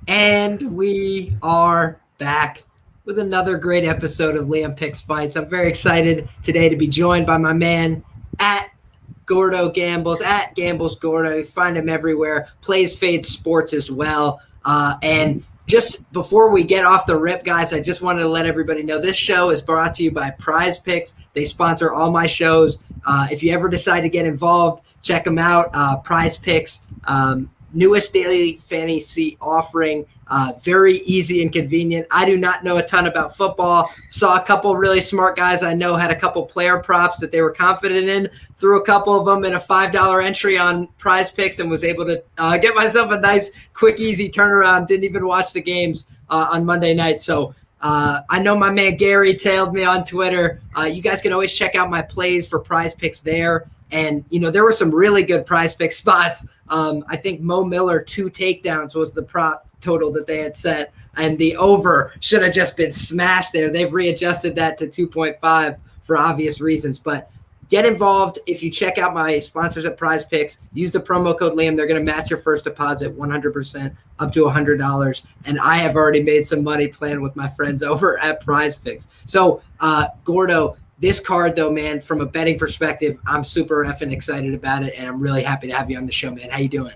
And we are back with another great episode of LiamPicksFights. I'm very excited today to be joined by my man at Gordo Gambles, at Gambles Gordo. You find him everywhere. Plays Fade Sports as well. And just before we get off the rip, guys, I just wanted to let everybody know this show is brought to you by PrizePicks. They sponsor all my shows. If you ever decide to get involved, check them out. PrizePicks. Newest daily fantasy offering, very easy and convenient. I do not know a ton about football. Saw a couple really smart guys I know had a couple player props that they were confident in. Threw a couple of them in a $5 entry on PrizePicks and was able to get myself a nice, quick, easy turnaround. Didn't even watch the games on Monday night. So I know my man Gary tailed me on Twitter. You guys can always check out my plays for PrizePicks there. And, there were some really good PrizePicks spots. I think Mo Miller, 2 takedowns was the prop total that they had set. And the over should have just been smashed there. They've readjusted that to 2.5 for obvious reasons. But get involved. If you check out my sponsors at PrizePicks, use the promo code Liam. They're going to match your first deposit 100% up to $100. And I have already made some money playing with my friends over at PrizePicks. So, Gordo, this card, though, man, from a betting perspective, I'm super effing excited about it, and I'm really happy to have you on the show, man. How you doing?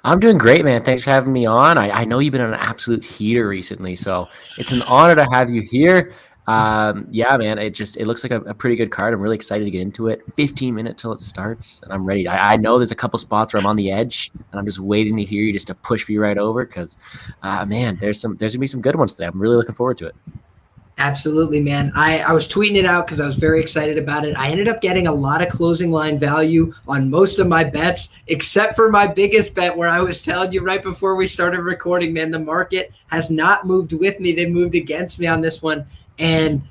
I'm doing great, man. Thanks for having me on. I know you've been on an absolute heater recently, so it's an honor to have you here. Yeah, man, it looks like a pretty good card. I'm really excited to get into it. 15 minutes till it starts, and I'm ready. I know there's a couple spots where I'm on the edge, and I'm just waiting to hear you just to push me right over because, man, there's going to be some good ones today. I'm really looking forward to it. Absolutely, man. I was tweeting it out because I was very excited about it. I ended up getting a lot of closing line value on most of my bets, except for my biggest bet where I was telling you right before we started recording, man, the market has not moved with me. They moved against me on this one. And,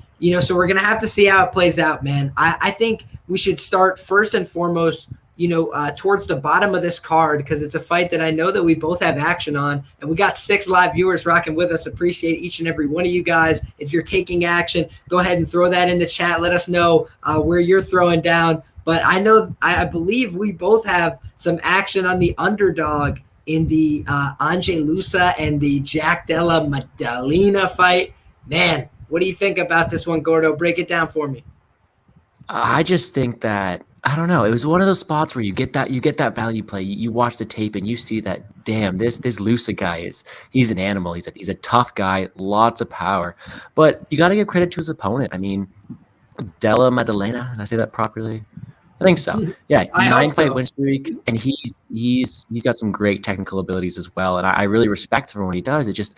so we're going to have to see how it plays out, man. I think we should start first and foremost towards the bottom of this card because it's a fight that I know that we both have action on, and we got 6 live viewers rocking with us. Appreciate each and every one of you guys. If you're taking action, go ahead and throw that in the chat. Let us know where you're throwing down. But I believe we both have some action on the underdog in the Ange Loosa and the Della Maddalena fight. Man, what do you think about this one, Gordo? Break it down for me. I just think that I don't know. It was one of those spots where you get that value play. You watch the tape and you see that, damn, this Loosa guy he's an animal. He's a tough guy, lots of power. But you got to give credit to his opponent. I mean, Della Maddalena, did I say that properly? I think so. Yeah, 9-fight win streak, and he's got some great technical abilities as well. And I really respect him for what he does. It's just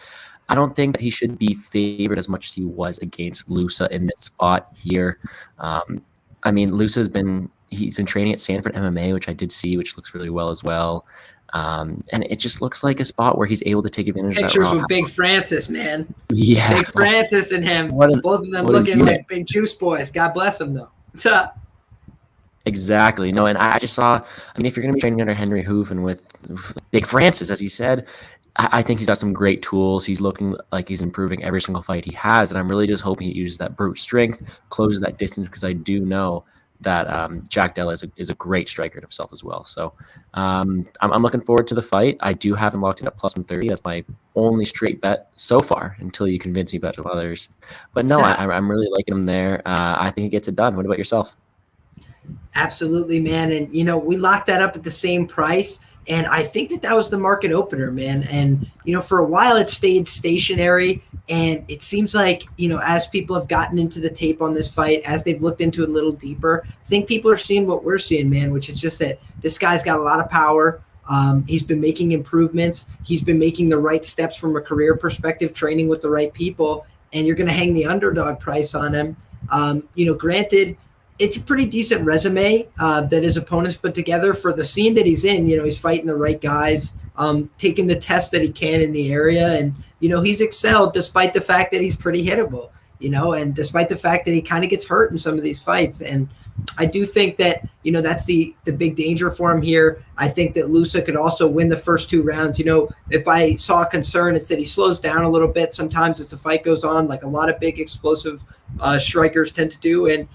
I don't think that he should be favored as much as he was against Loosa in this spot here. I mean, Loosa's been training at Sanford MMA, which I did see, which looks really well as well. And it just looks like a spot where he's able to take advantage of that. Pictures with Big Francis, man. Yeah. Big Francis and him. Both of them looking like big juice boys. God bless them, though. What's up? Exactly. No, and I just saw, if you're going to be training under Henry Hoof and with Big Francis, as he said, I think he's got some great tools. He's looking like he's improving every single fight he has. And I'm really just hoping he uses that brute strength, closes that distance, because I do know that Jack Della is a great striker himself as well. So I'm looking forward to the fight. I do have him locked in at plus 130. That's my only straight bet so far until you convince me about some others. But no, I'm really liking him there. I think he gets it done. What about yourself? Absolutely, man. And, we locked that up at the same price. And I think that was the market opener, man. And, for a while it stayed stationary. And it seems like, as people have gotten into the tape on this fight, as they've looked into it a little deeper, I think people are seeing what we're seeing, man, which is just that this guy's got a lot of power. He's been making improvements. He's been making the right steps from a career perspective, training with the right people. And you're going to hang the underdog price on him. Granted, it's a pretty decent resume that his opponents put together for the scene that he's in. He's fighting the right guys, taking the tests that he can in the area. And, he's excelled despite the fact that he's pretty hittable, and despite the fact that he kind of gets hurt in some of these fights. And I do think that, that's the big danger for him here. I think that Loosa could also win the first 2 rounds. If I saw a concern, it's that he slows down a little bit sometimes as the fight goes on, like a lot of big explosive strikers tend to do. And,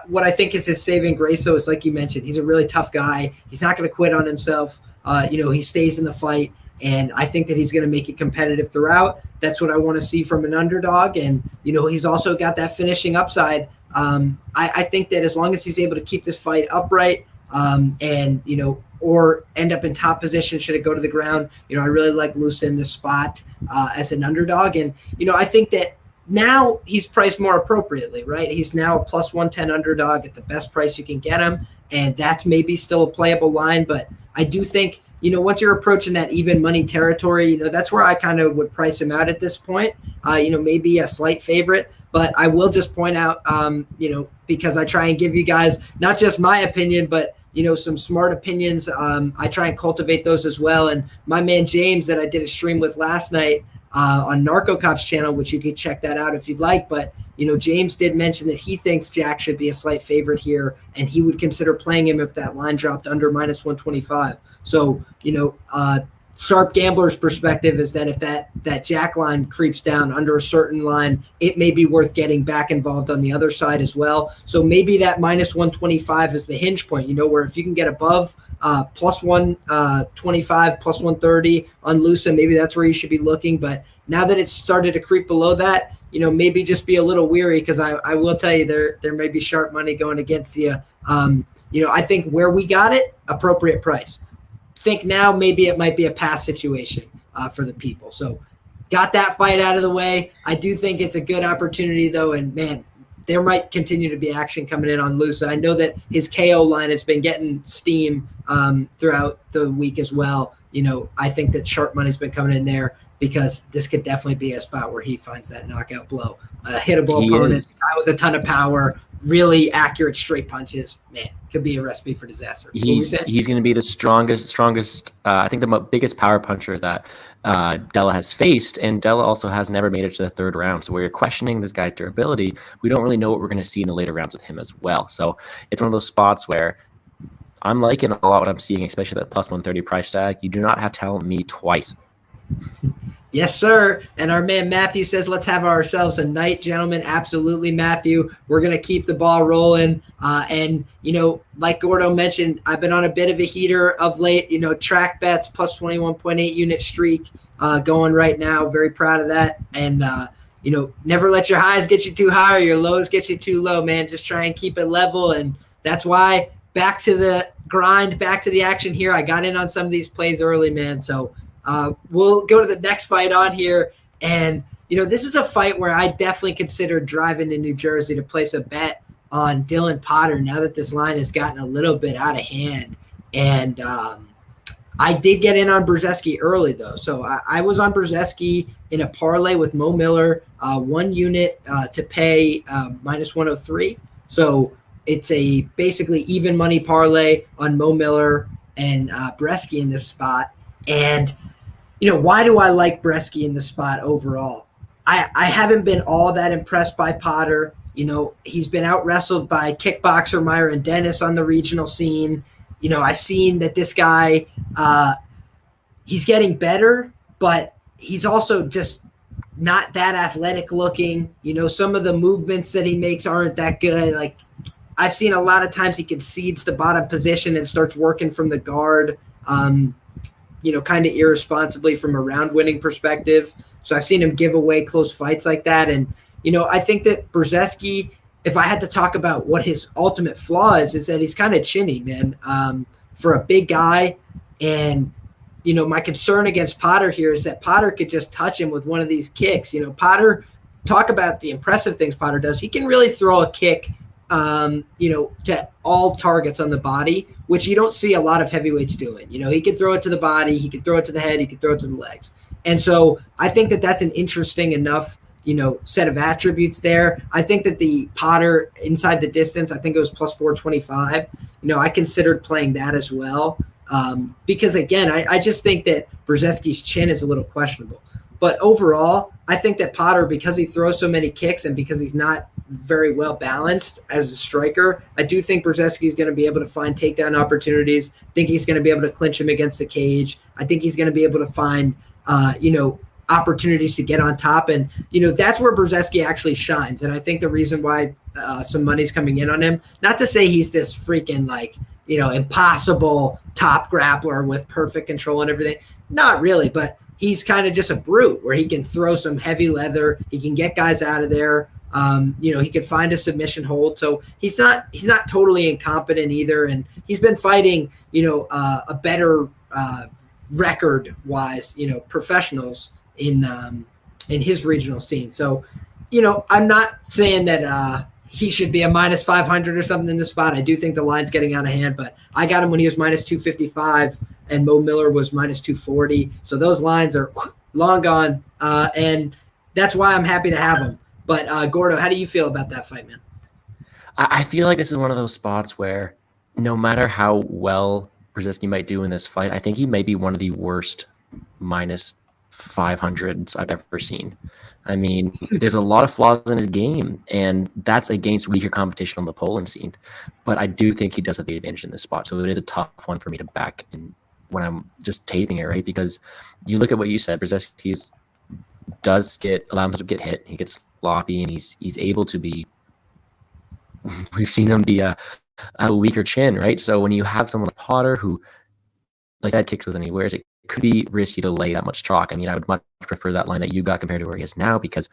what I think is his saving grace, though, is like you mentioned, he's a really tough guy. He's not going to quit on himself. He stays in the fight. And I think that he's going to make it competitive throughout. That's what I want to see from an underdog. And, he's also got that finishing upside. I think that as long as he's able to keep this fight upright and, or end up in top position should it go to the ground, I really like Loosa in this spot as an underdog. And, I think that now he's priced more appropriately, right? He's now a plus 110 underdog at the best price you can get him. And that's maybe still a playable line. But I do think, once you're approaching that even money territory, that's where I kind of would price him out at this point. Maybe a slight favorite. But I will just point out, because I try and give you guys not just my opinion, but some smart opinions. I try and cultivate those as well. And my man James that I did a stream with last night on Narco Cop's channel, which you could check that out if you'd like. But, James did mention that he thinks Jack should be a slight favorite here, and he would consider playing him if that line dropped under minus 125. So, sharp gambler's perspective is that if that Jack line creeps down under a certain line, it may be worth getting back involved on the other side as well. So maybe that minus 125 is the hinge point, where if you can get above plus 125, plus 130 on Loosa, maybe that's where you should be looking. But now that it's started to creep below that, maybe just be a little weary, because I will tell you there may be sharp money going against you. I think where we got it, appropriate price. Think now maybe it might be a pass situation for the people. So got that fight out of the way. I do think it's a good opportunity, though, and, man, there might continue to be action coming in on Loosa. I know that his KO line has been getting steam throughout the week as well. I think that sharp money's been coming in there because this could definitely be a spot where he finds that knockout blow. A hittable opponent, guy with a ton of power, really accurate straight punches. Man, could be a recipe for disaster. He's going to be the strongest. I think the biggest power puncher that Della has faced, and Della also has never made it to the third round. So we're questioning this guy's durability. We don't really know what we're going to see in the later rounds with him as well. So it's one of those spots where I'm liking a lot what I'm seeing, especially that plus 130 price tag. You do not have to tell me twice. Yes, sir. And our man Matthew says, let's have ourselves a night, gentlemen. Absolutely, Matthew. We're going to keep the ball rolling. And, like Gordo mentioned, I've been on a bit of a heater of late, track bets plus 21.8 unit streak going right now. Very proud of that. And, never let your highs get you too high or your lows get you too low, man. Just try and keep it level. And that's why back to the grind, back to the action here. I got in on some of these plays early, man. So, we'll go to the next fight on here. And, this is a fight where I definitely considered driving to New Jersey to place a bet on Dylan Potter now that this line has gotten a little bit out of hand. And I did get in on Brzeski early, though. So I was on Brzeski in a parlay with Mo Miller, 1 unit to pay minus 103. So it's a basically even money parlay on Mo Miller and Brzeski in this spot. And why do I like Brzeski in the spot overall? I haven't been all that impressed by Potter. He's been out-wrestled by kickboxer Myron Dennis on the regional scene. I've seen that this guy, he's getting better, but he's also just not that athletic looking. Some of the movements that he makes aren't that good. Like, I've seen a lot of times he concedes the bottom position and starts working from the guard. Kind of irresponsibly from a round winning perspective. So I've seen him give away close fights like that. And, I think that Brzeski, if I had to talk about what his ultimate flaw is that he's kind of chinny, man, for a big guy. And, my concern against Potter here is that Potter could just touch him with one of these kicks. Potter, talk about the impressive things Potter does. He can really throw a kick to all targets on the body, which you don't see a lot of heavyweights doing. He could throw it to the body, he could throw it to the head, he could throw it to the legs. And so I think that that's an interesting enough, set of attributes there. I think that the Potter inside the distance, I think it was plus 425. I considered playing that as well because, again, I just think that Brzeski's chin is a little questionable. But overall, I think that Potter, because he throws so many kicks and because he's not very well balanced as a striker, I do think Brzeski is going to be able to find takedown opportunities. I think he's going to be able to clinch him against the cage. I think he's going to be able to find, opportunities to get on top. And, that's where Brzeski actually shines. And I think the reason why some money's coming in on him, not to say he's this freaking impossible top grappler with perfect control and everything. Not really, but he's kind of just a brute where he can throw some heavy leather. He can get guys out of there. He could find a submission hold. So he's not totally incompetent either. And he's been fighting, a better record wise, professionals in his regional scene. So, I'm not saying that he should be a minus 500 or something in this spot. I do think the line's getting out of hand, but I got him when he was minus 255 and Mo Miller was minus 240. So those lines are long gone. And that's why I'm happy to have him. But Gordo, how do you feel about that fight, man? I feel like this is one of those spots where no matter how well Brzeski might do in this fight, I think he may be one of the worst minus 500s I've ever seen. I mean, there's a lot of flaws in his game, and that's against weaker competition on the Poland scene. But I do think he does have the advantage in this spot, so it is a tough one for me to back in when I'm just taping it, right? Because you look at what you said, Brzeski does allow him to get hit. He gets sloppy, and he's able to be. We've seen him be a weaker chin, right? So when you have someone like Potter who, like that kicks goes anywhere, it could be risky to lay that much chalk. I mean, I would much prefer that line that you got compared to where he is now, because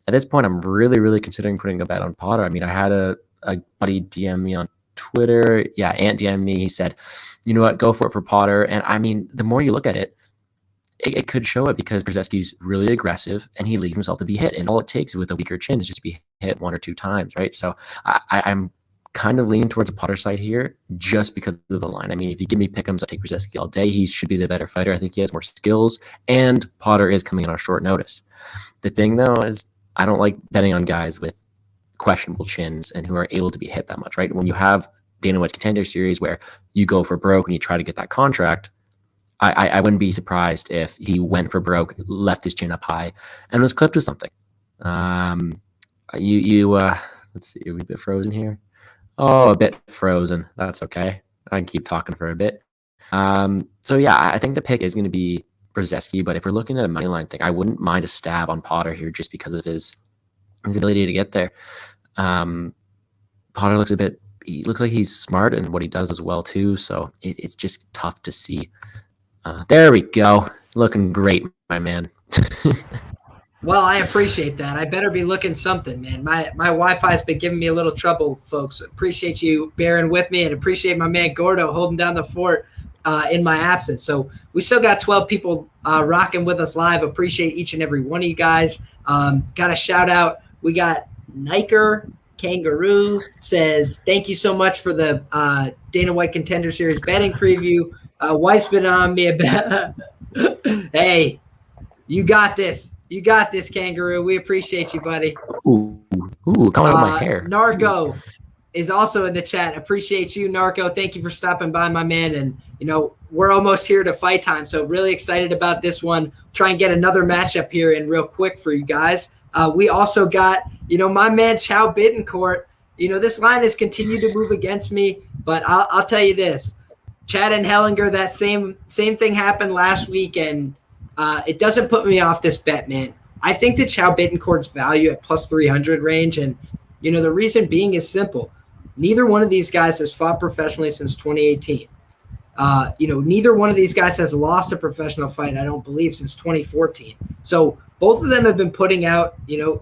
at this point, I'm really, really considering putting a bet on Potter. I mean, I had a buddy DM me on Twitter. Yeah, Ant DM'd me. He said, you know what, go for it for Potter. And I mean, the more you look at it, it could show it because Brzeski's really aggressive and he leaves himself to be hit. And all it takes with a weaker chin is just to be hit one or two times, right? So I'm kind of leaning towards the Potter side here just because of the line. I mean, if you give me pick'ems, I'll take Brzeski all day. He should be the better fighter. I think he has more skills, and Potter is coming in on short notice. The thing, though, is I don't like betting on guys with questionable chins and who are able to be hit that much, right? When you have Dana White's Contender series where you go for broke and you try to get that contract, I wouldn't be surprised if he went for broke, left his chin up high, and was clipped with something. Let's see, are we a bit frozen here? Oh, a bit frozen. That's okay. I can keep talking for a bit. So yeah, I think the pick is going to be Brzeski, but if we're looking at a money line thing, I wouldn't mind a stab on Potter here just because of his ability to get there. Potter he looks like he's smart in what he does as well too, so it's just tough to see. There we go. Looking great, my man. Well, I appreciate that. I better be looking something, man. My Wi-Fi's been giving me a little trouble, folks. Appreciate you bearing with me, and appreciate my man Gordo holding down the fort in my absence. So we still got 12 people rocking with us live. Appreciate each and every one of you guys. Got a shout out. We got Niker Kangaroo says, thank you so much for the Dana White Contender Series betting preview. White's been on me about. Hey, you got this. You got this, Kangaroo. We appreciate you, buddy. Ooh, coming out of my hair. Narco is also in the chat. Appreciate you, Narco. Thank you for stopping by, my man. And, we're almost here to fight time, so really excited about this one. Try and get another matchup here in real quick for you guys. We also got, my man Chow Bittencourt. This line has continued to move against me, but I'll tell you this. Chad and Hellinger, that same thing happened last week, and it doesn't put me off this bet, man. I think that Chow Bittencourt's value at plus 300 range, and the reason being is simple. Neither one of these guys has fought professionally since 2018. Neither one of these guys has lost a professional fight, I don't believe, since 2014. So both of them have been putting out,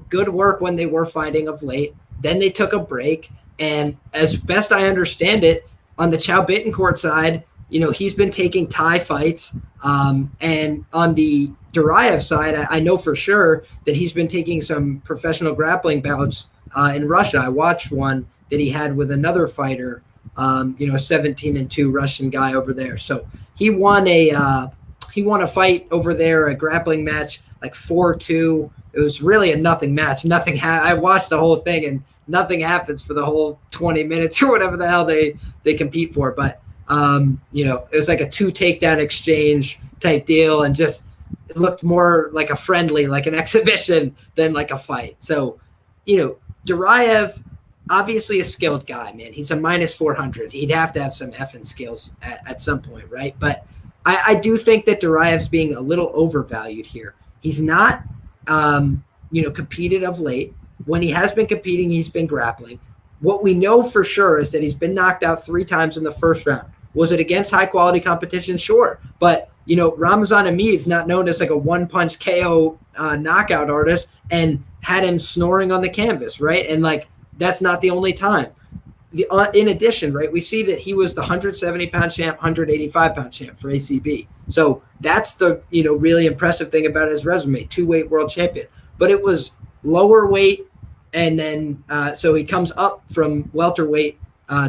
good work when they were fighting of late. Then they took a break, and as best I understand it, on the Chow Bittencourt side, he's been taking Thai fights. And on the Duraev side, I know for sure that he's been taking some professional grappling bouts in Russia. I watched one that he had with another fighter, a 17-2 Russian guy over there. So he won a fight over there, a grappling match, like 4-2. It was really a nothing match. I watched the whole thing, and nothing happens for the whole 20 minutes or whatever the hell they compete for. But, it was like a 2 takedown exchange type deal, and just it looked more like a friendly, like an exhibition than like a fight. So, Duraev, obviously a skilled guy, man. He's a minus 400. He'd have to have some effing skills at some point, right? But I do think that Duraev's being a little overvalued here. He's not, competed of late. When he has been competing, he's been grappling. what we know for sure is that he's been knocked out 3 times in the first round. Was it against high-quality competition? Sure. But, Ramazan Emeev, not known as like a one-punch KO knockout artist, and had him snoring on the canvas, right? And, like, that's not the only time. In addition, right, we see that he was the 170-pound champ, 185-pound champ for ACB. So that's the, really impressive thing about his resume, 2-weight world champion. But it was lower weight, and then so he comes up from welterweight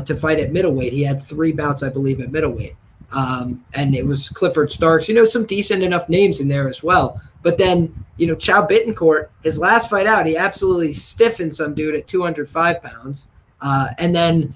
to fight at middleweight. He had 3 bouts, I believe, at middleweight. And it was Clifford Starks, some decent enough names in there as well. But then, Chow Bittencourt, his last fight out, he absolutely stiffened some dude at 205 pounds. And then,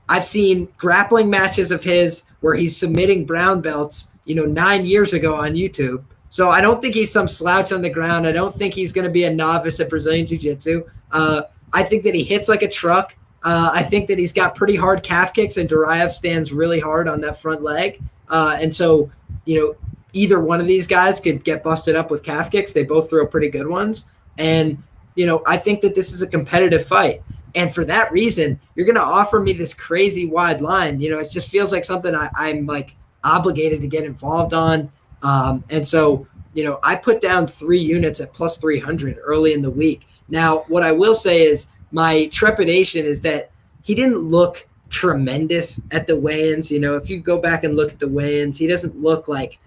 I've seen grappling matches of his where he's submitting brown belts, 9 years ago on YouTube. So I don't think he's some slouch on the ground. I don't think he's going to be a novice at Brazilian Jiu-Jitsu. I think that he hits like a truck. I think that he's got pretty hard calf kicks, and Duraev stands really hard on that front leg. And so, either one of these guys could get busted up with calf kicks. They both throw pretty good ones. And, I think that this is a competitive fight. And for that reason, you're going to offer me this crazy wide line. It just feels like something I'm like obligated to get involved on. And so, I put down 3 units at plus 300 early in the week. Now, what I will say is my trepidation is that he didn't look tremendous at the weigh-ins. If you go back and look at the weigh-ins, he doesn't look like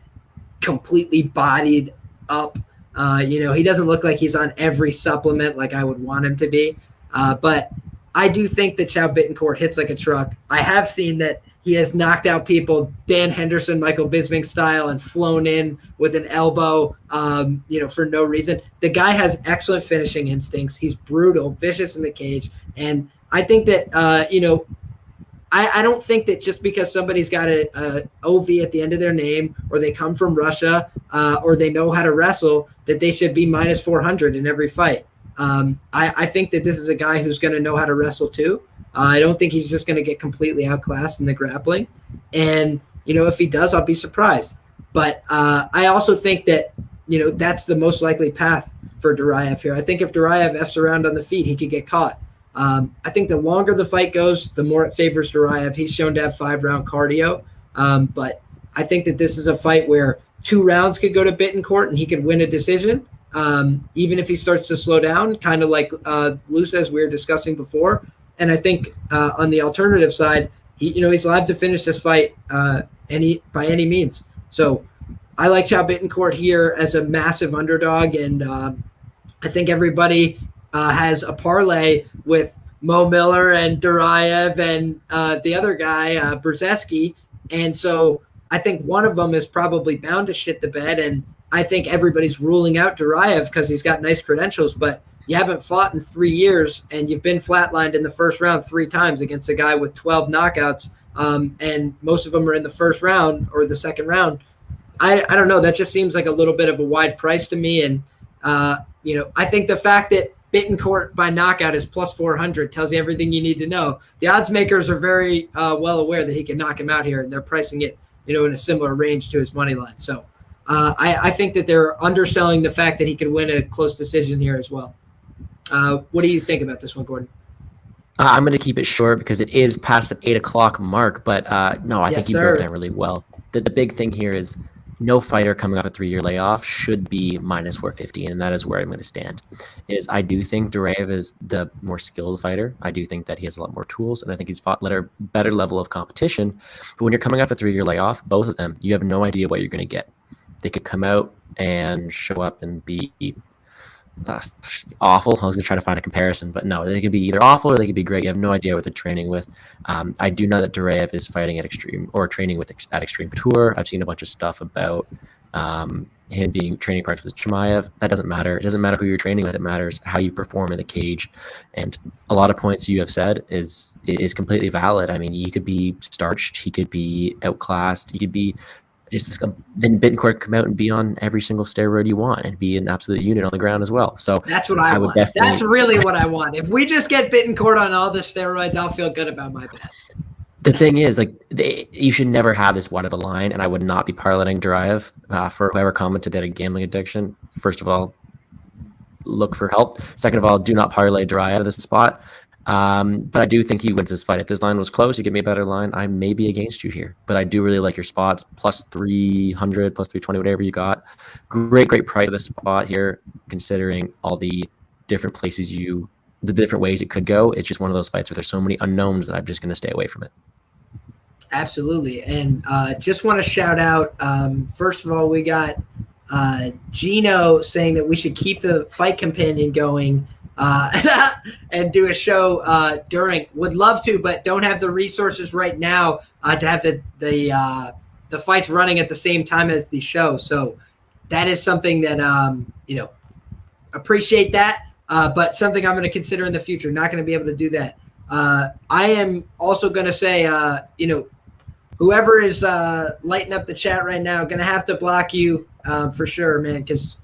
completely bodied up. He doesn't look like he's on every supplement like I would want him to be. But I do think that Chow Bittencourt hits like a truck. I have seen that he has knocked out people Dan Henderson, Michael Bisping style, and flown in with an elbow, for no reason. The guy has excellent finishing instincts. He's brutal, vicious in the cage. And I think that, I don't think that just because somebody's got a OV at the end of their name, or they come from Russia, or they know how to wrestle, that they should be minus 400 in every fight. I think that this is a guy who's going to know how to wrestle too. I don't think he's just going to get completely outclassed in the grappling. And, if he does, I'll be surprised. But I also think that, that's the most likely path for Duraev here. I think if Duraev F's around on the feet, he could get caught. I think the longer the fight goes, the more it favors Duraev. He's shown to have 5-round cardio. But I think that this is a fight where 2 rounds could go to Bittencourt and he could win a decision. Even if he starts to slow down, kind of like Loosa, as we were discussing before. And I think on the alternative side, he's live to finish this fight by any means. So I like Chow Bittencourt here as a massive underdog, and I think everybody has a parlay with Mo Miller and Duraev and the other guy, Brzeski. And so I think one of them is probably bound to shit the bed, and I think everybody's ruling out Duraev because he's got nice credentials, but you haven't fought in 3 years, and you've been flatlined in the first round 3 times against a guy with 12 knockouts, and most of them are in the first round or the second round. I don't know. That just seems like a little bit of a wide price to me, and I think the fact that Bittencourt by knockout is plus 400 tells you everything you need to know. The odds makers are very well aware that he can knock him out here, and they're pricing it, in a similar range to his money line. So I think that they're underselling the fact that he could win a close decision here as well. What do you think about this one, Gordon? I'm going to keep it short because it is past the 8 o'clock mark. But no, I think you broke it down really well. The big thing here is no fighter coming off a 3-year layoff should be minus 450, and that is where I'm going to stand. I do think Duraev is the more skilled fighter. I do think that he has a lot more tools, and I think he's fought at a better level of competition. But when you're coming off a 3-year layoff, both of them, you have no idea what you're going to get. They could come out and show up and be awful. I was going to try to find a comparison, but no, they could be either awful or they could be great. You have no idea what they're training with. I do know that Duraev is fighting at Extreme or training with at Extreme Couture. I've seen a bunch of stuff about him being training partners with Chimaev. That doesn't matter. It doesn't matter who you're training with. It matters how you perform in the cage. And a lot of points you have said is completely valid. I mean, he could be starched. He could be outclassed. He could be then Bittencourt come out and be on every single steroid you want and be an absolute unit on the ground as well. So that's what I want. That's really what I want. If we just get Bittencourt on all the steroids, I'll feel good about my bet. The thing is, you should never have this wide of a line, and I would not be parlaying Duraev. For whoever commented that a gambling addiction, first of all, look for help. Second of all, do not parlay Duraev at this spot. But I do think he wins this fight. If this line was close, you give me a better line, I may be against you here. But I do really like your spots, plus 300, plus 320, whatever you got. Great price of the spot here, considering all the different places the different ways it could go. It's just one of those fights where there's so many unknowns that I'm just going to stay away from it. Absolutely. And just want to shout out, first of all, we got Gino saying that we should keep the Fight Companion going and do a show during. Would love to, but don't have the resources right now to have the fights running at the same time as the show. So that is something that, appreciate that, but something I'm going to consider in the future. Not going to be able to do that. I am also going to say, whoever is lighting up the chat right now, going to have to block you for sure, man, because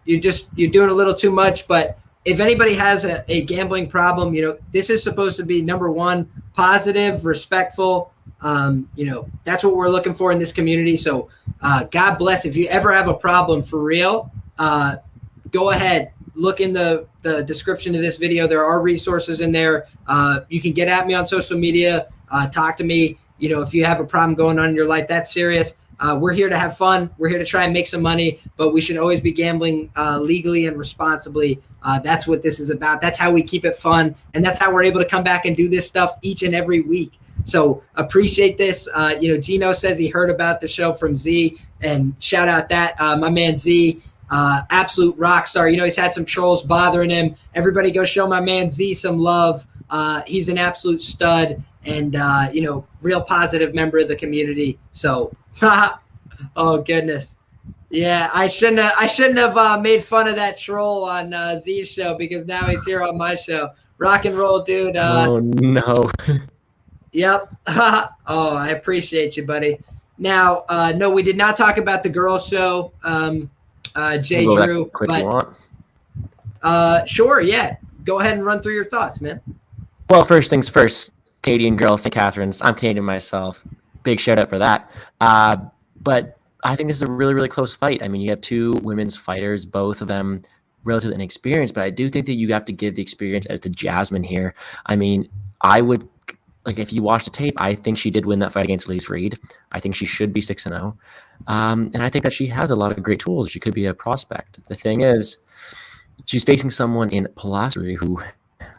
you're doing a little too much. But if anybody has a gambling problem, this is supposed to be number one, positive, respectful. That's what we're looking for in this community. So God bless. If you ever have a problem for real, go ahead, look in the description of this video. There are resources in there. You can get at me on social media, talk to me. If you have a problem going on in your life, that's serious. We're here to have fun. We're here to try and make some money, but we should always be gambling legally and responsibly. That's what this is about. That's how we keep it fun. And that's how we're able to come back and do this stuff each and every week. So appreciate this. Gino says he heard about the show from Z, and shout out that my man Z, absolute rock star. He's had some trolls bothering him. Everybody go show my man Z some love. He's an absolute stud and, real positive member of the community. So, oh goodness. Yeah, I shouldn't have made fun of that troll on Z's show, because now he's here on my show. Rock and roll, dude. Oh no. Yep. Oh, I appreciate you, buddy. Now, no, we did not talk about the girls show, Jay Drew. But sure, yeah. Go ahead and run through your thoughts, man. Well, first things first, Canadian girls, St. Catharines. I'm Canadian myself. Big shout out for that. But I think this is a really, really close fight. I mean, you have two women's fighters, both of them relatively inexperienced, but I do think that you have to give the experience as to Jasmine here. I mean, I would, if you watch the tape, I think she did win that fight against Lise Reed. I think she should be 6-0. And I think that she has a lot of great tools. She could be a prospect. The thing is, she's facing someone in Polastri who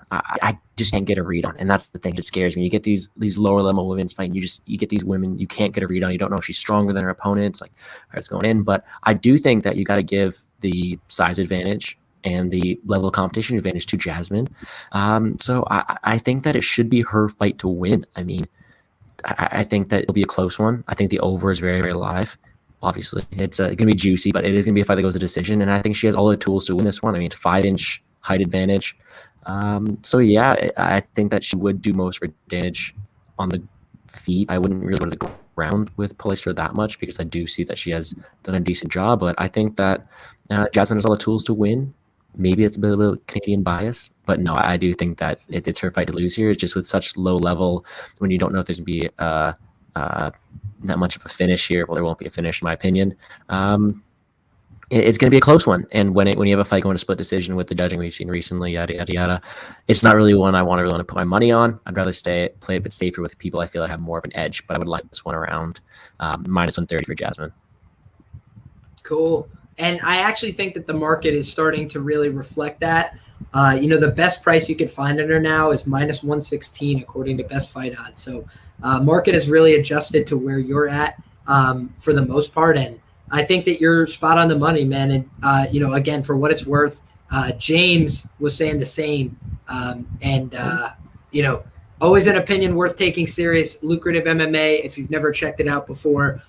I just can't get a read on, and that's the thing that scares me. You get these lower level women's fighting, you get these women you can't get a read on. You don't know if she's stronger than her opponents, like how it's going in. But I do think that you got to give the size advantage and the level of competition advantage to Jasmine. So I think that it should be her fight to win. I mean, I think that it'll be a close one. I think the over is very, very live. Obviously, it's going to be juicy, but it is going to be a fight that goes to decision, and I think she has all the tools to win this one. I mean, 5-inch height advantage. So yeah, I think that she would do most of her damage on the feet. I wouldn't really go to the ground with Polastri that much, because I do see that she has done a decent job. But I think that Jasmine has all the tools to win. Maybe it's a bit of Canadian bias, but no, I do think that it's her fight to lose here. It's just with such low level, when you don't know if there's going to be that much of a finish here. Well, there won't be a finish, in my opinion. It's going to be a close one. And when you have a fight going to split decision with the judging we've seen recently, yada, yada, yada, it's not really one I want to put my money on. I'd rather play a bit safer with people I feel I have more of an edge, but I would like this one around minus 130 for Jasmine. Cool. And I actually think that the market is starting to really reflect that. The best price you could find on her now is minus 116, according to Best Fight Odds. So market has really adjusted to where you're at for the most part. And I think that you're spot on the money, man. And, again, for what it's worth, James was saying the same. Always an opinion worth taking serious. Lucrative MMA. If you've never checked it out before,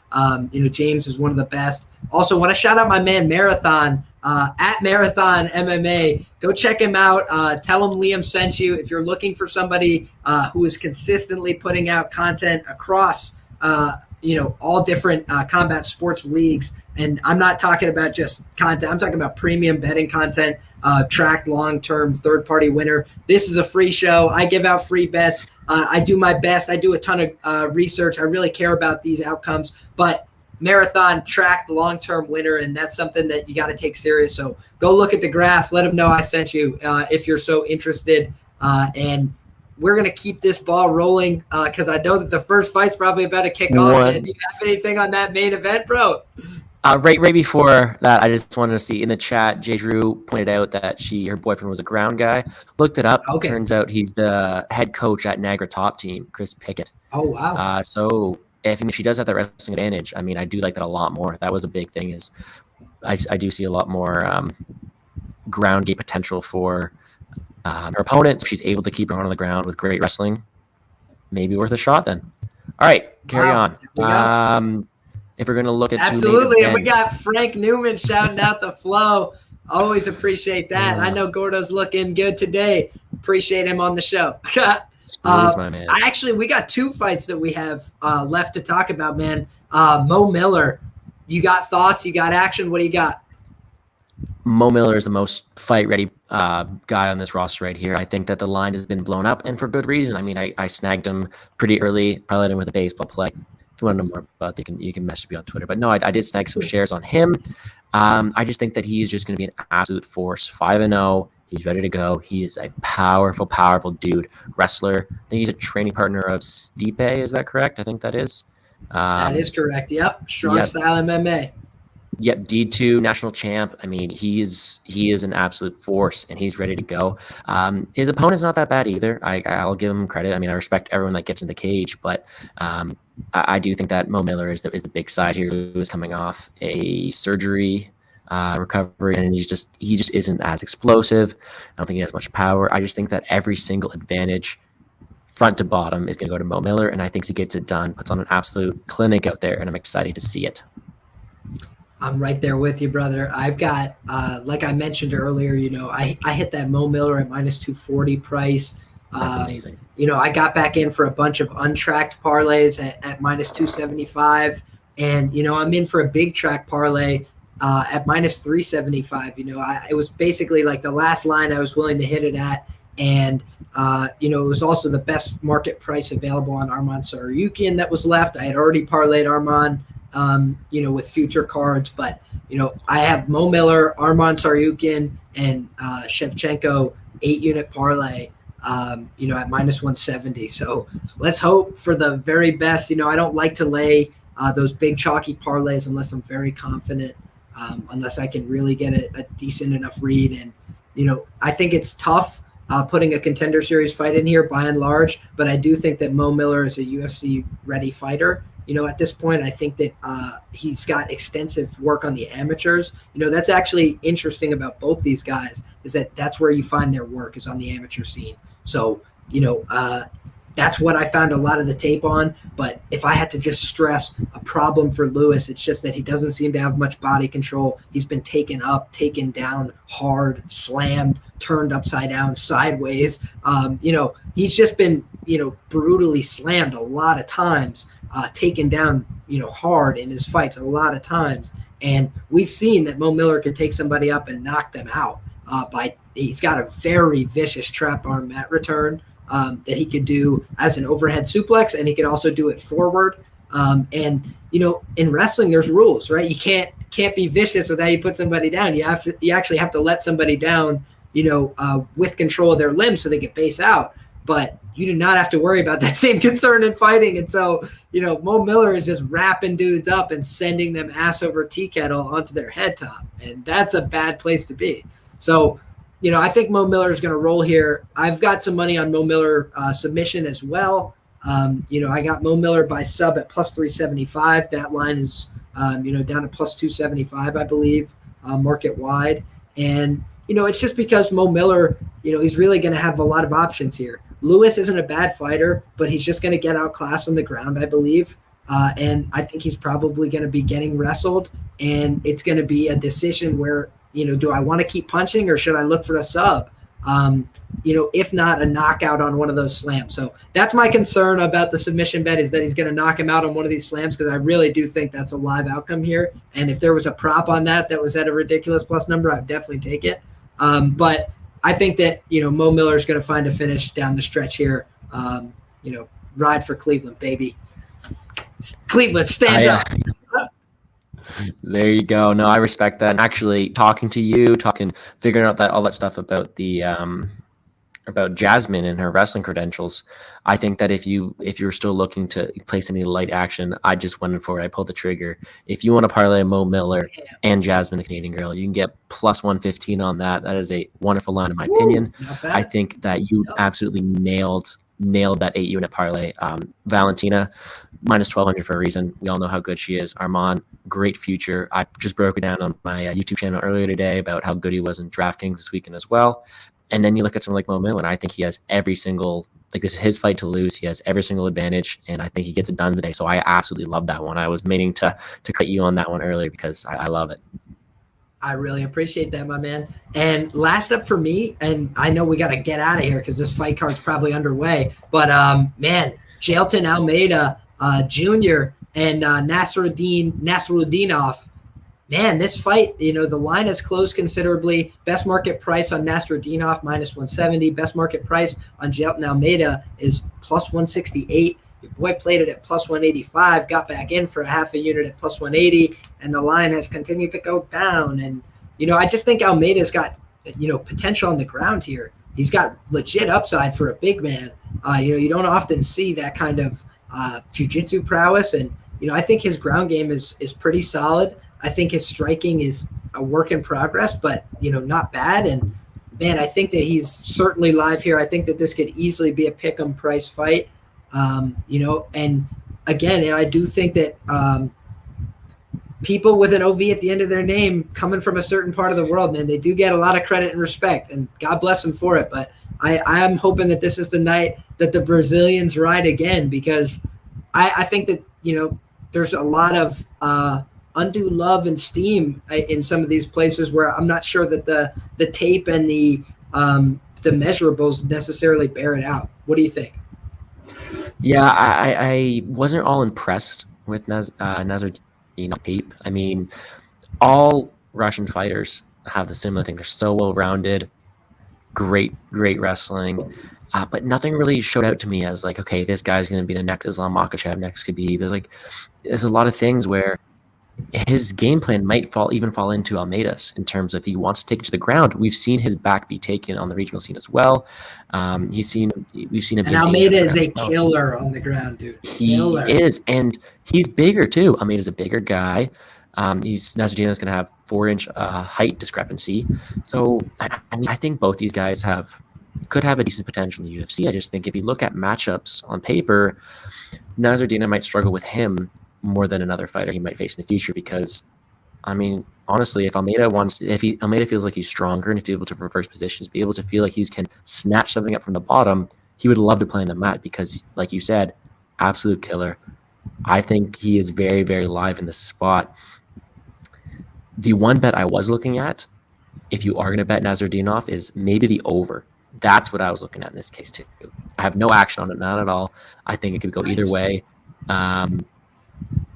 James is one of the best. Also, want to shout out my man Marathon at Marathon MMA. Go check him out. Tell him Liam sent you. If you're looking for somebody who is consistently putting out content across all different combat sports leagues. And I'm not talking about just content. I'm talking about premium betting content, tracked long-term third-party winner. This is a free show. I give out free bets. I do my best. I do a ton of research. I really care about these outcomes. But Marathon tracked long-term winner, and that's something that you got to take serious. So go look at the graphs. Let them know I sent you if you're so interested. And we're going to keep this ball rolling because I know that the first fight's probably about to kick off. Man. Do you have anything on that main event, bro? Right before that, I just wanted to see in the chat, J. Drew pointed out that her boyfriend was a ground guy. Looked it up. Okay. Turns out he's the head coach at Niagara Top Team, Chris Pickett. Oh, wow. So if she does have that wrestling advantage, I mean, I do like that a lot more. That was a big thing is I do see a lot more ground game potential for her opponent. If she's able to keep her on the ground with great wrestling, maybe worth a shot then. All right, carry on. If we're going to look at absolutely, and we got Frank Newman shouting out the flow. Always appreciate that. Yeah. I know Gordo's looking good today. Appreciate him on the show. My man. We got 2 fights that we have left to talk about, man. Mo Miller, you got thoughts? You got action? What do you got? Mo Miller is the most fight-ready guy on this roster right here. I think that the line has been blown up, and for good reason. I mean, I snagged him pretty early, probably him with a baseball play. If you want to know more about it, you can message me on Twitter. But no, I did snag some shares on him. I just think that he's just going to be an absolute force. 5-0. He's ready to go. He is a powerful, powerful dude. Wrestler. I think he's a training partner of Stipe. Is that correct? I think that is. That is correct. Yep. Strong style MMA. Yep, D2 national champ. I mean, he is an absolute force, and he's ready to go. His opponent's not that bad either. I'll give him credit. I mean, I respect everyone that gets in the cage, but I do think that Mo Miller is the big side here, who is coming off a surgery recovery, and he just isn't as explosive. I don't think he has much power. I just think that every single advantage, front to bottom, is going to go to Mo Miller, and I think he gets it done, puts on an absolute clinic out there, and I'm excited to see it. I'm right there with you, brother. I've got, like I mentioned earlier, I hit that Mo Miller at minus 240 price. That's amazing. I got back in for a bunch of untracked parlays at minus 275. And, I'm in for a big track parlay at minus 375. It was basically like the last line I was willing to hit it at. And, it was also the best market price available on Arman Tsarukyan that was left. I had already parlayed Arman. With future cards, but I have Mo Miller, Arman Tsarukyan, and Shevchenko 8-unit parlay, at minus 170. So let's hope for the very best. I don't like to lay those big chalky parlays unless I'm very confident, unless I can really get a decent enough read. And I think it's tough putting a Contender Series fight in here by and large, but I do think that Mo Miller is a UFC ready fighter. At this point, I think that he's got extensive work on the amateurs. That's actually interesting about both these guys, is that that's where you find their work, is on the amateur scene. So, that's what I found a lot of the tape on. But if I had to just stress a problem for Lewis, it's just that he doesn't seem to have much body control. He's been taken up, taken down hard, slammed, turned upside down, sideways. He's just been, brutally slammed a lot of times. Taken down, hard in his fights a lot of times. And we've seen that Mo Miller can take somebody up and knock them out. He's got a very vicious trap arm mat return that he could do as an overhead suplex, and he could also do it forward. In wrestling, there's rules, right? You can't be vicious without you put somebody down. You actually have to let somebody down, with control of their limbs so they get base out. But you do not have to worry about that same concern in fighting. And so, Mo Miller is just wrapping dudes up and sending them ass over tea kettle onto their head top. And that's a bad place to be. So, I think Mo Miller is going to roll here. I've got some money on Mo Miller submission as well. I got Mo Miller by sub at plus 375. That line is, down to plus 275, I believe, market wide. And, it's just because Mo Miller, he's really going to have a lot of options here. Lewis isn't a bad fighter, but he's just going to get outclassed on the ground, I believe. And I think he's probably going to be getting wrestled. And it's going to be a decision where, do I want to keep punching or should I look for a sub? If not, a knockout on one of those slams. So that's my concern about the submission bet, is that he's going to knock him out on one of these slams, because I really do think that's a live outcome here. And if there was a prop on that was at a ridiculous plus number, I'd definitely take it. But I think that, Mo Miller is going to find a finish down the stretch here. Ride for Cleveland, baby. Cleveland, stand up. There you go. No, I respect that. And actually, figuring out all that stuff about the about Jasmine and her wrestling credentials. I think that if you're still looking to place any light action, I just went for it. I pulled the trigger. If you want to parlay Mo Miller and Jasmine, the Canadian girl, you can get plus 115 on that. That is a wonderful line, in my opinion. I think that you absolutely nailed that 8-unit parlay. Valentina, minus 1,200 for a reason. We all know how good she is. Armand, great future. I just broke it down on my YouTube channel earlier today about how good he was in DraftKings this weekend as well. And then you look at someone like Mo Miller, and I think he has every single, like, this is his fight to lose. He has every single advantage, and I think he gets it done today. So I absolutely love that one. I was meaning to credit you on that one earlier because I love it. I really appreciate that, my man. And last up for me, and I know we got to get out of here because this fight card's probably underway, but man, Jailton Almeida Jr. and Nasrudinov. Man, this fight, the line has closed considerably. Best market price on Nasrudinov, minus 170. Best market price on Jailton Almeida is plus 168. Your boy played it at plus 185, got back in for a half a unit at plus 180, and the line has continued to go down. And, I just think Almeida's got, potential on the ground here. He's got legit upside for a big man. You don't often see that kind of jiu-jitsu prowess. And, I think his ground game is pretty solid. I think his striking is a work in progress, but, not bad. And, man, I think that he's certainly live here. I think that this could easily be a pick-em price fight. And again, I do think that people with an OV at the end of their name coming from a certain part of the world, man, they do get a lot of credit and respect, and God bless them for it. But I am hoping that this is the night that the Brazilians ride again, because I think that, there's a lot of undue love and steam in some of these places where I'm not sure that the tape and the measurables necessarily bear it out. What do you think? Yeah, I wasn't all impressed with Nasrudinov tape. I mean, all Russian fighters have the similar thing. They're so well-rounded, great wrestling, but nothing really showed out to me as like, okay, this guy's going to be the next Islam Makhachev, next Khabib. There's a lot of things where his game plan might fall into Almeida's in terms of he wants to take it to the ground. We've seen his back be taken on the regional scene as well. We've seen him. And Almeida is a killer on the ground, dude. He is, and he's bigger too. Almeida's a bigger guy. Nasrudinov is going to have 4-inch height discrepancy. So I think both these guys could have a decent potential in the UFC. I just think if you look at matchups on paper, Nasrudinov might struggle with him more than another fighter he might face in the future, because honestly, if Almeida feels like he's stronger and if he's able to reverse positions, be able to feel like he can snatch something up from the bottom, he would love to play on the mat because, like you said, absolute killer. I think he is very, very live in this spot. The one bet I was looking at, if you are going to bet Nasrudinov, is maybe the over. That's what I was looking at in this case too. I have no action on it, not at all. I think it could go either way. I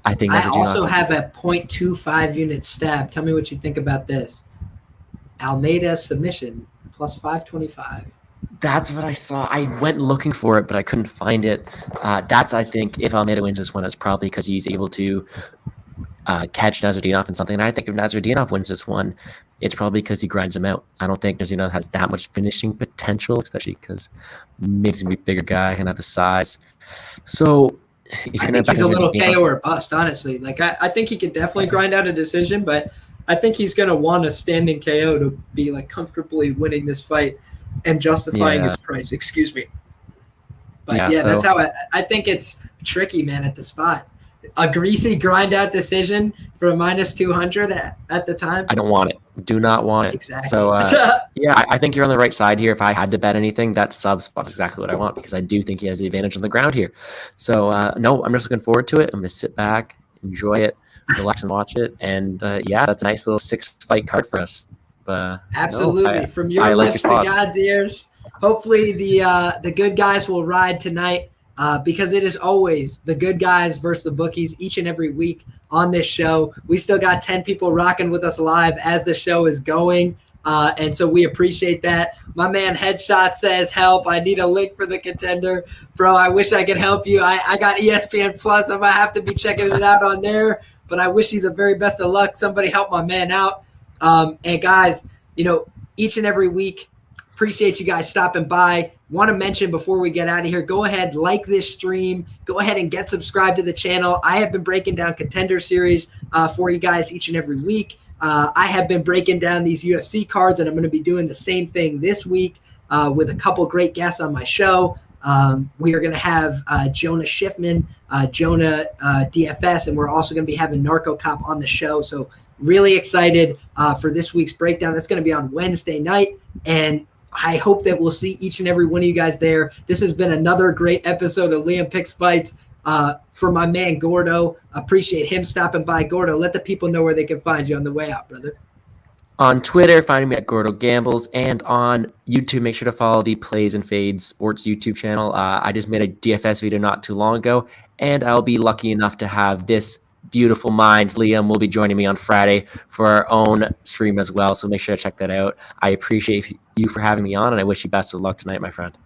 also have a 0.25 unit stab. Tell me what you think about this. Almeida submission plus 525. That's what I saw. I went looking for it, but I couldn't find it. I think, if Almeida wins this one, it's probably because he's able to catch Nasrudinov in something. And I think if Nasrudinov wins this one, it's probably because he grinds him out. I don't think Nasrudinov has that much finishing potential, especially because he's a bigger guy and have the size. So I think he's a little KO or bust, honestly. I think he could definitely grind out a decision, but I think he's going to want a standing KO to be comfortably winning this fight and justifying his price. Excuse me. But that's how I think it's tricky, man, at the spot. A greasy grind out decision for a minus 200 at the time. I don't want it. Do not want it. Exactly. So I think you're on the right side here. If I had to bet anything, that sub spot is exactly what I want, because I do think he has the advantage on the ground here. So no, I'm just looking forward to it. I'm going to sit back, enjoy it, relax and watch it. And that's a nice little 6-fight card for us. But absolutely. From your lips to God's ears. Hopefully the good guys will ride tonight. Because it is always the good guys versus the bookies each and every week on this show. We still got 10 people rocking with us live as the show is going. And so we appreciate that. My man Headshot says, help. I need a link for the Contender. Bro, I wish I could help you. I got ESPN Plus. I might have to be checking it out on there. But I wish you the very best of luck. Somebody help my man out. And guys, each and every week, Appreciate you guys stopping by. Want to mention before we get out of here, go ahead, like this stream. Go ahead and get subscribed to the channel. I have been breaking down Contender series for you guys each and every week. I have been breaking down these UFC cards, and I'm going to be doing the same thing this week with a couple great guests on my show. We are going to have Jonah Schiffman, Jonah DFS, and we're also going to be having Narco Cop on the show. So really excited for this week's breakdown. That's going to be on Wednesday night, and I hope that we'll see each and every one of you guys there. This has been another great episode of Liam Picks Fights. For my man Gordo, appreciate him stopping by. Gordo, let the people know where they can find you on the way out, brother. On Twitter, find me at Gordo Gambles, and on YouTube, make sure to follow the Plays and Fades Sports YouTube channel. I just made a DFS video not too long ago, and I'll be lucky enough to have this beautiful mind, Liam, will be joining me on Friday for our own stream as well, so make sure to check that out. I appreciate you for having me on, and I wish you best of luck tonight, my friend.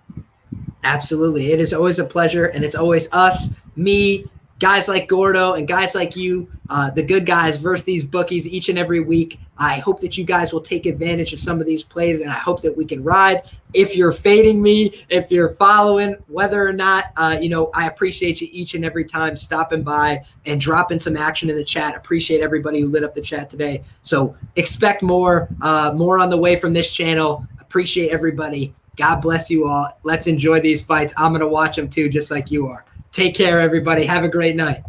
Absolutely. It is always a pleasure, and it's always us, me, guys like Gordo, and guys like you, the good guys versus these bookies each and every week. I hope that you guys will take advantage of some of these plays, and I hope that we can ride. If you're fading me, if you're following, whether or not, I appreciate you each and every time stopping by and dropping some action in the chat. Appreciate everybody who lit up the chat today. So expect more on the way from this channel. Appreciate everybody. God bless you all. Let's enjoy these fights. I'm going to watch them too, just like you are. Take care, everybody. Have a great night.